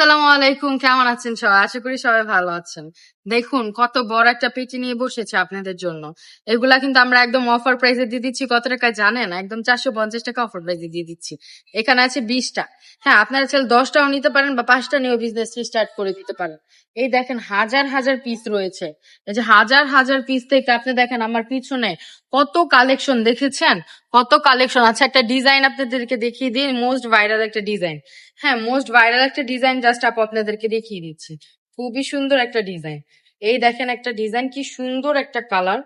আসসালামু আলাইকুম, কেমন আছেন সবাই? আশা করি সবাই ভালো আছেন। দেখুন কত বড় একটা পেটি নিয়ে বসেছে আপনাদের জন্য। এগুলা কিন্তু আমরা একদম অফার প্রাইসে দিয়ে দিচ্ছি। কত টাকায় জানেন? একদম 450 টাকা অফার প্রাইসে দিয়ে দিচ্ছি। এখানে আছে 20টা। হ্যাঁ, আপনারা চাইলে 10টাও নিতে পারেন বা 5টা নিয়েও বিজনেস স্টার্ট করে দিতে পারেন। এই দেখেন হাজার হাজার পিস রয়েছে। এই যে হাজার হাজার পিস থেকে আপনি দেখেন আমার পিছনে কত কালেকশন দেখেছেন? কত কালেকশন। আচ্ছা, একটা ডিজাইন আপনাদেরকে দেখিয়ে দিই, মোস্ট ভাইরাল একটা ডিজাইন। হ্যাঁ, মোস্ট ভাইরাল একটা ডিজাইন জাস্ট আপনাদেরকে দেখিয়ে দিচ্ছি। খুবই সুন্দর একটা ডিজাইন। এই দেখেন একটা ডিজাইন, কি সুন্দর একটা কালার।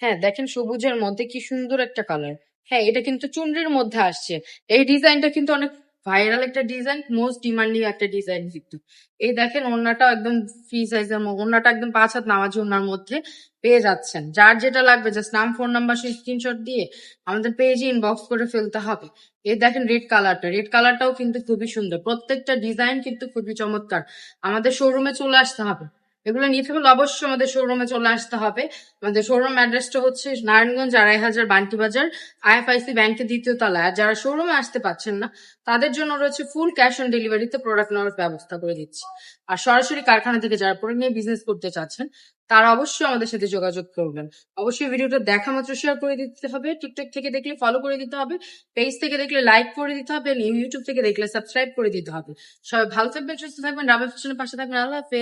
হ্যাঁ, দেখেন সবুজের মধ্যে কি সুন্দর একটা কালার। হ্যাঁ, এটা কিন্তু চুনরির মধ্যে আসছে। এই ডিজাইনটা কিন্তু অনেক ভাইরাল একটা ডিজাইন, মোস্ট ডিমান্ডিং একটা ডিজাইন কিন্তু। এই দেখেন ওড়নাটা একদম ফ্রি সাইজের, ওড়নাটা একদম 5 হাত নামাজি ওড়নার মধ্যে পেয়ে যাচ্ছেন। যার যেটা লাগবে জাস্ট নাম, ফোন নাম্বার, স্ক্রিনশট দিয়ে আমাদের পেজে ইনবক্স করে ফেলতে হবে। এই দেখেন রেড কালারটা, রেড কালারটাও কিন্তু খুবই সুন্দর। প্রত্যেকটা ডিজাইন কিন্তু খুবই চমৎকার। আমাদের শোরুমে চলে আসতে হবে। এগুলো নিতে হলে অবশ্যই আমাদের শোরুমে চলে আসতে হবে। আমাদের শোরুম অ্যাড্রেসটা হচ্ছে নারায়ণগঞ্জ 2.5 বান্টি বাজার, আইএফআইসি ব্যাংকের 2য় তলায়। আর যারা শোরুমে আসতে পারছেন না তাদের জন্য রয়েছে ফুল ক্যাশ অন ডেলিভারিতে প্রোডাক্ট নেওয়ার ব্যবস্থা করে দিচ্ছি। আর সরাসরি কারখানা থেকে যারা প্রোডাক্ট নিয়ে বিজনেস করতে চাচ্ছেন তারা অবশ্যই আমাদের সাথে যোগাযোগ করবেন। অবশ্যই ভিডিওটা দেখা মাত্র শেয়ার করে দিতে হবে, টিকটক থেকে দেখলে ফলো করে দিতে হবে, পেজ থেকে দেখলে লাইক করে দিতে হবে, ইউটিউব থেকে দেখলে সাবস্ক্রাইব করে দিতে হবে। সবাই ভালো থাকবেন, সুস্থ থাকবেন, রাবেয়া ফ্যাশনের পাশে থাকবেন। আল্লাহ হাফেজ।